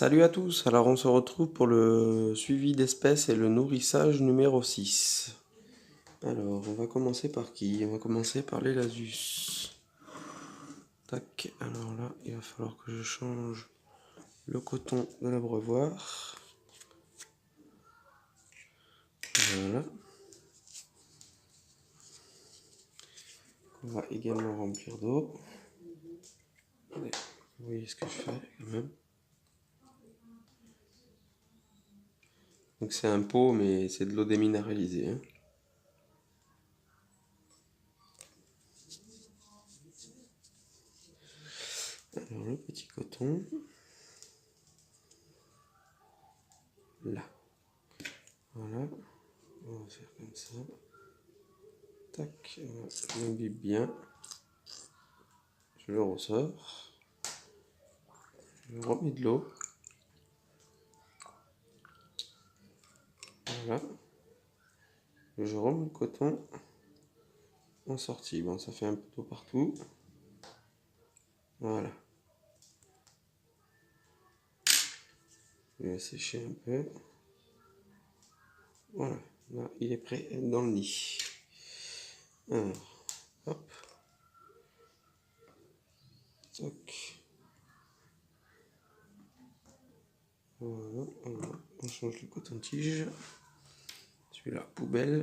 Salut à tous, alors on se retrouve pour le suivi d'espèces et le nourrissage numéro 6. Alors, on va commencer par qui? On va commencer par les lasus. Tac, alors là, il va falloir que je change le coton de l'abreuvoir. Voilà. On va également remplir d'eau. Vous voyez ce que je fais quand même. Donc c'est un pot, mais c'est de l'eau déminéralisée, hein. Alors le petit coton. Là. Voilà. On va faire comme ça. Tac, je l'imbibe bien. Je le ressors. Je remets de l'eau. Voilà. Je remets le coton en sortie. Bon, ça fait un peu d'eau partout. Voilà. Je vais sécher un peu. Voilà. Là, il est prêt à être dans le nid. Alors, hop. Toc. Voilà. On change le coton-tige. Celui-là, poubelle.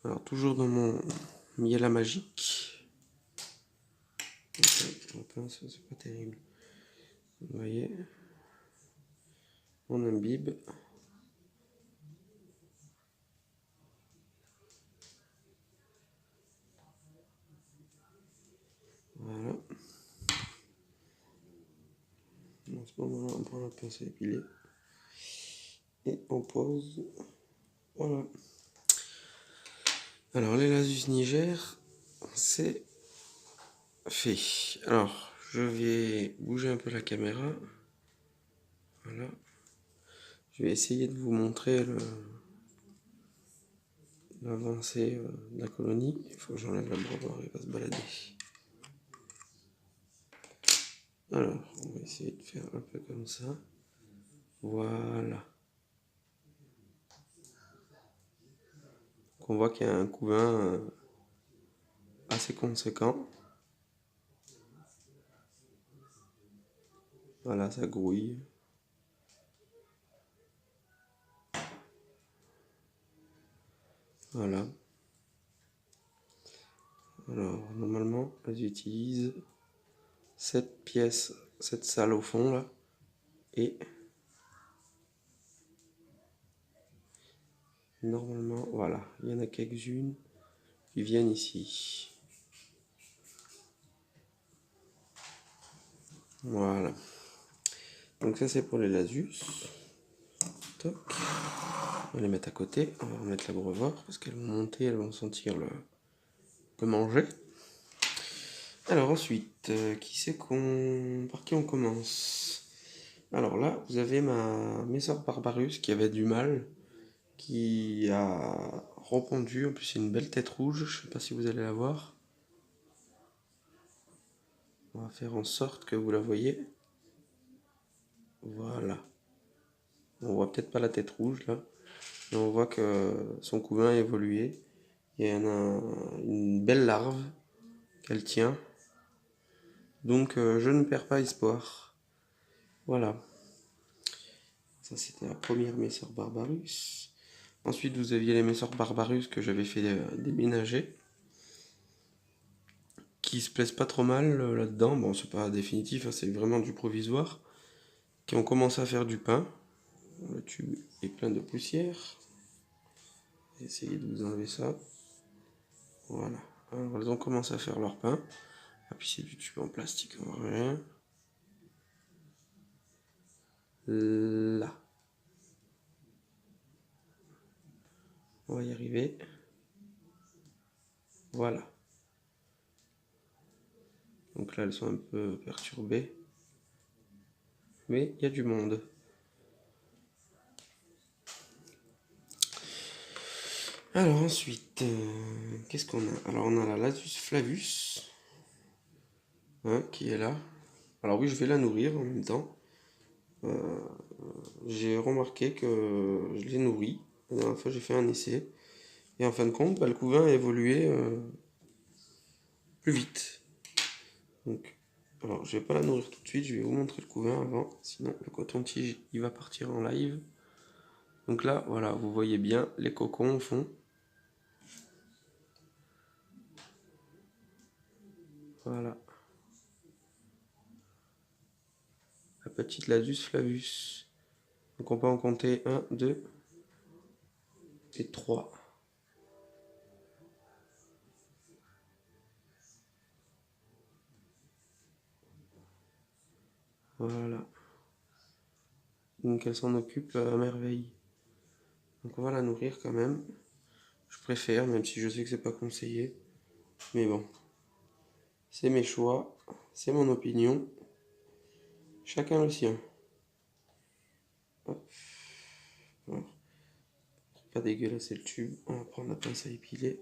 Alors, toujours dans mon miel à magique. Mon pince, c'est pas terrible. Vous voyez, on imbibe. Voilà. En ce moment-là, on prend la pince à épiler. Et on pose. Voilà. Alors, les lasus Niger, c'est fait. Alors, je vais bouger un peu la caméra. Voilà. Je vais essayer de vous montrer l'avancée de la colonie. Il faut que j'enlève la l'abreuvoir, il va se balader. Alors, on va essayer de faire un peu comme ça. Voilà. Donc on voit qu'il y a un couvain assez conséquent. Voilà, ça grouille. Voilà. Alors, normalement, elles utilisent cette pièce, cette salle au fond, là. Et normalement, voilà, il y en a quelques-unes qui viennent ici. Voilà. Donc ça, c'est pour les lasus. Toc. On va les mettre à côté. On va remettre l'abreuvoir parce qu'elles vont monter, elles vont sentir le manger. Alors ensuite, par qui on commence? Alors là, vous avez ma Messor Barbarus qui avait du mal, qui a repondu. En plus, c'est une belle tête rouge. Je sais pas si vous allez la voir. On va faire en sorte que vous la voyez. Voilà. On voit peut-être pas la tête rouge là, mais on voit que son couvain a évolué. Il y a une belle larve qu'elle tient. Donc je ne perds pas espoir. Voilà. Ça c'était la première Messor Barbarus. Ensuite vous aviez les Messor Barbarus que j'avais fait déménager. Qui se plaisent pas trop mal là-dedans. Bon, c'est pas définitif, hein, c'est vraiment du provisoire. Qui ont commencé à faire du pain. Le tube est plein de poussière. Essayez de vous enlever ça. Voilà. Alors elles ont commencé à faire leur pain. Ah puis c'est du tube en plastique, on voit rien. Là. On va y arriver. Voilà. Donc là elles sont un peu perturbées. Mais il y a du monde. Alors ensuite, qu'est-ce qu'on a? Alors on a la Lasus Flavus. Hein, qui est là. Alors oui, je vais la nourrir en même temps. j'ai remarqué que je les nourris. La dernière fois, j'ai fait un essai. Et en fin de compte, le couvain a évolué plus vite. Donc, alors, je vais pas la nourrir tout de suite. Je vais vous montrer le couvain avant. Sinon, le coton-tige, il va partir en live. Donc là, voilà, vous voyez bien les cocons au fond. Voilà. La petite Lasus flavus. Donc on peut en compter 1, 2 et 3. Voilà. Donc elle s'en occupe à merveille. Donc on va la nourrir quand même. Je préfère, même si je sais que c'est pas conseillé. Mais bon. C'est mes choix. C'est mon opinion. Chacun le sien. Hop. Alors, pour pas dégueulasser le tube, on va prendre la pince à épiler.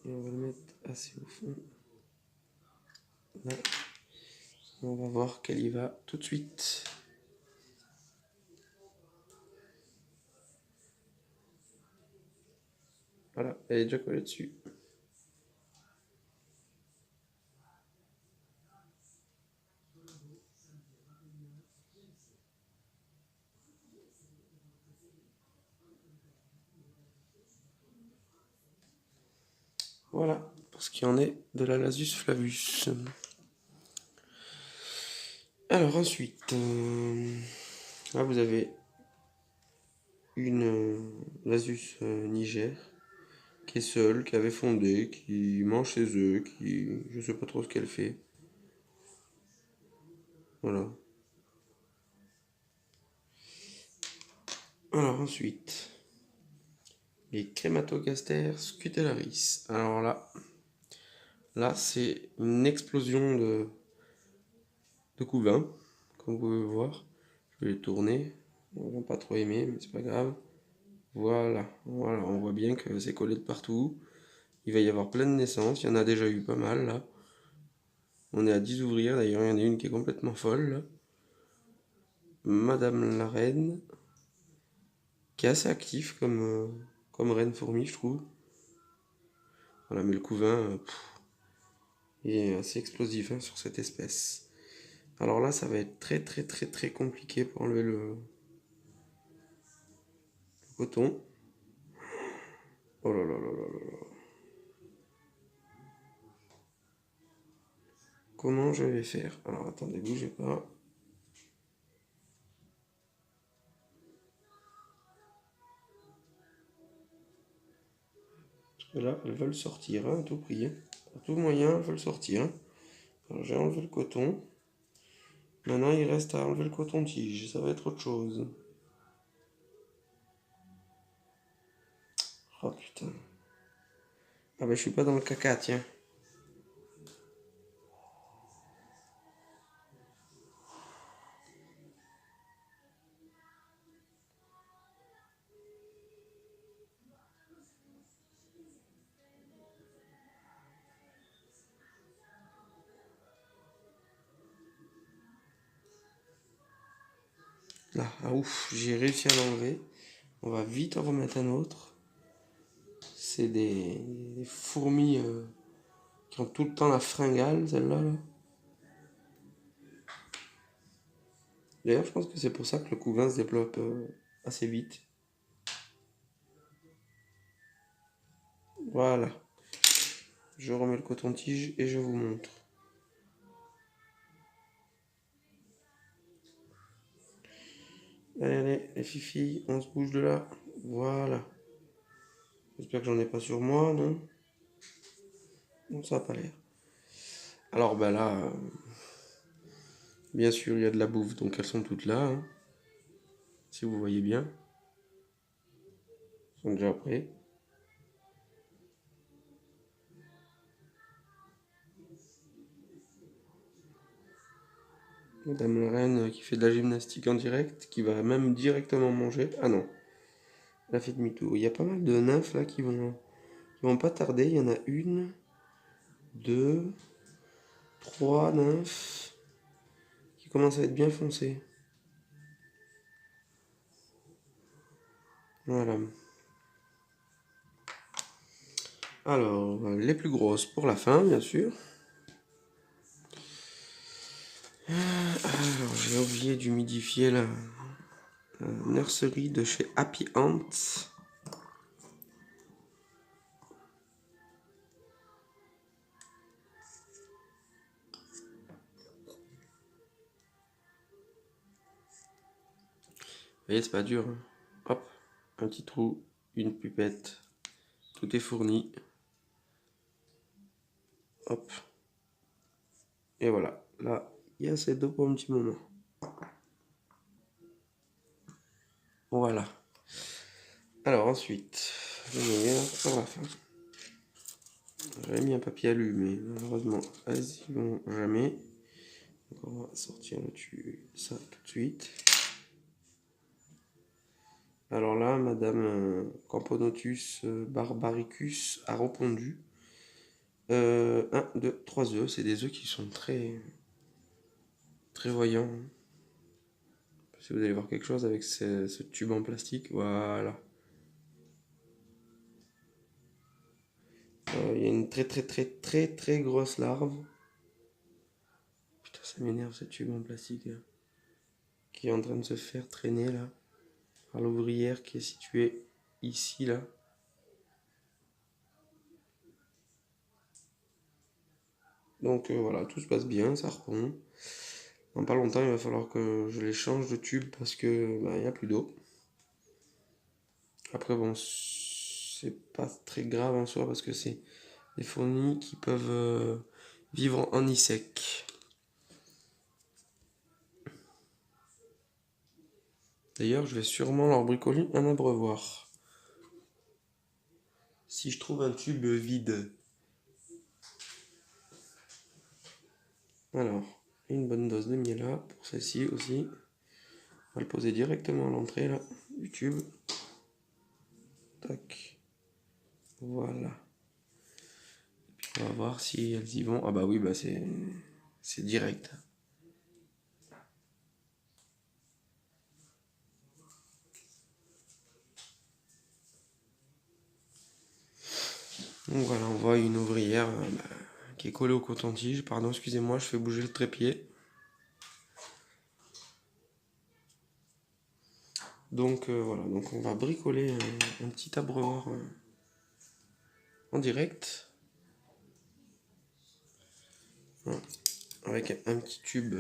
Et on va le mettre assez au fond. Là. On va voir qu'elle y va tout de suite. Voilà, elle est déjà collée dessus. Voilà, pour ce qui en est de la Lasus flavus. Alors ensuite, là vous avez une Lasus Niger qui est seule, qui avait fondé, qui mange ses œufs, qui je sais pas trop ce qu'elle fait. Voilà. Alors ensuite, les Crématogaster scutellaris. Alors là c'est une explosion de couvain, comme vous pouvez voir. Je vais les tourner. On va pas trop aimer, mais c'est pas grave. Voilà, on voit bien que c'est collé de partout. Il va y avoir plein de naissances, il y en a déjà eu pas mal là. On est à 10 ouvrières, d'ailleurs il y en a une qui est complètement folle là. Madame la reine, qui est assez actif comme reine fourmi je trouve. Voilà, mais le couvain, il est assez explosif hein, sur cette espèce. Alors là, ça va être très compliqué pour enlever le coton. Oh là là là là là là. Comment je vais faire? Alors attendez, bougez pas. Parce que là, elles veulent sortir, hein, à tout prix. Hein. À tout moyen, elles veulent sortir. Hein. Alors j'ai enlevé le coton. Maintenant, il reste à enlever le coton-tige. Ça va être autre chose. Oh putain. Ah bah je suis pas dans le caca, tiens. Là, ah ouf, j'ai réussi à l'enlever. On va vite en remettre un autre. C'est des fourmis qui ont tout le temps la fringale, celle-là. Là. D'ailleurs, je pense que c'est pour ça que le couvain se développe assez vite. Voilà. Je remets le coton-tige et je vous montre. Allez, allez, les filles, on se bouge de là. Voilà. J'espère que j'en ai pas sur moi, non? Non, ça n'a pas l'air. Alors, bah là, bien sûr, il y a de la bouffe, donc elles sont toutes là. Hein, si vous voyez bien. Elles sont déjà prêtes. Madame la reine qui fait de la gymnastique en direct, qui va même directement manger. Ah non, elle a fait demi-tour. Il y a pas mal de nymphes là qui vont pas tarder. Il y en a une, deux, trois nymphes qui commencent à être bien foncées. Voilà. Alors, les plus grosses pour la fin, bien sûr. Alors, j'ai oublié d'humidifier la nurserie de chez Happy Ants. Vous voyez, c'est pas dur, hein. Hop, un petit trou, une pipette, tout est fourni. Hop. Et voilà, là, il y a cette eau pour un petit moment. Voilà. Alors ensuite, le meilleur pour la fin. J'avais mis un papier alu, mais malheureusement, elles y vont jamais. Donc on va sortir ça tout de suite. Alors là, Madame Camponotus barbaricus a répondu. 1, 2, 3 œufs. C'est des œufs qui sont très, très voyants. Si vous allez voir quelque chose avec ce tube en plastique, voilà. Il y a une très très très très très grosse larve. Putain, ça m'énerve ce tube en plastique là, qui est en train de se faire traîner là par l'ouvrière qui est située ici là. Donc voilà, tout se passe bien, ça reprend. Dans pas longtemps, il va falloir que je les change de tube parce que il n'y a plus d'eau. Après bon, c'est pas très grave en soi parce que c'est des fournis qui peuvent vivre en nid sec. D'ailleurs, je vais sûrement leur bricoler un abreuvoir. Si je trouve un tube vide. Alors, une bonne dose de miel là, pour celle-ci aussi. On va le poser directement à l'entrée là, du tube. Tac. Voilà. Et puis on va voir si elles y vont. Ah bah oui, bah c'est direct. Donc voilà, on voit une ouvrière qui est collée au coton-tige. Pardon, excusez-moi, je fais bouger le trépied. Donc voilà, donc on va bricoler un petit abreuvoir en direct. Voilà. Avec un petit tube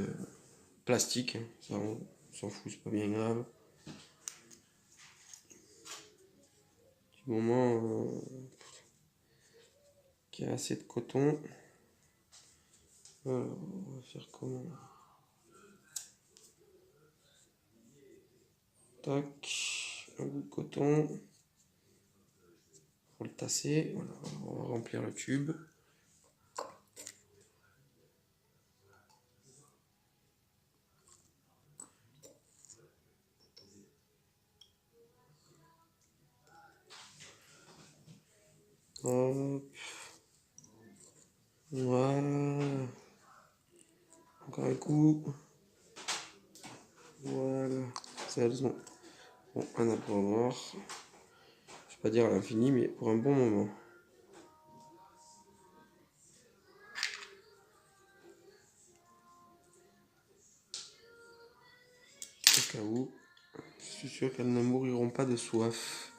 plastique. Ça, on s'en fout, c'est pas bien grave. Du moment qu'il y a assez de coton. Alors, on va faire comment? Tac, un bout de coton. Faut le tasser. Voilà, on va remplir le tube. Hop. Voilà. Encore un coup. Voilà. C'est elles ont bon, un abreuvoir. Je vais pas dire à l'infini, mais pour un bon moment. Au cas où, je suis sûr qu'elles ne mouriront pas de soif.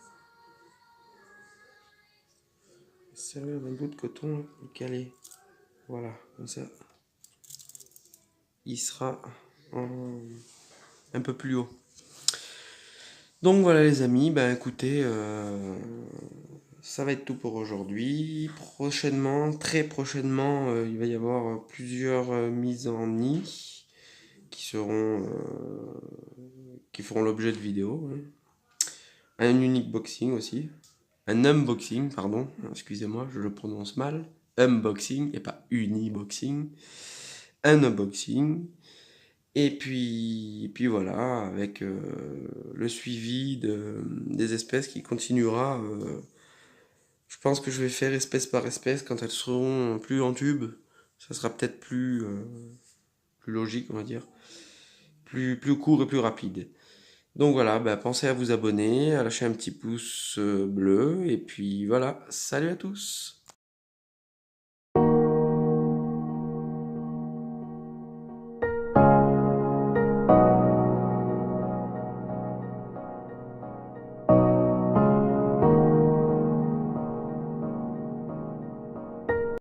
Servir d'un bout de coton et caler. Voilà, comme ça, il sera un peu plus haut. Donc voilà les amis, bah écoutez, ça va être tout pour aujourd'hui. Prochainement, très prochainement, il va y avoir plusieurs mises en nid qui qui feront l'objet de vidéos, hein. Un unique boxing aussi. Un unboxing, pardon, excusez-moi, je le prononce mal. Unboxing et pas uniboxing. Un unboxing. Et puis voilà, avec le suivi des espèces qui continuera. Je pense que je vais faire espèce par espèce quand elles seront plus en tube. Ça sera peut-être plus logique, on va dire. Plus court et plus rapide. Donc voilà, bah, pensez à vous abonner, à lâcher un petit pouce bleu, et puis voilà, salut à tous!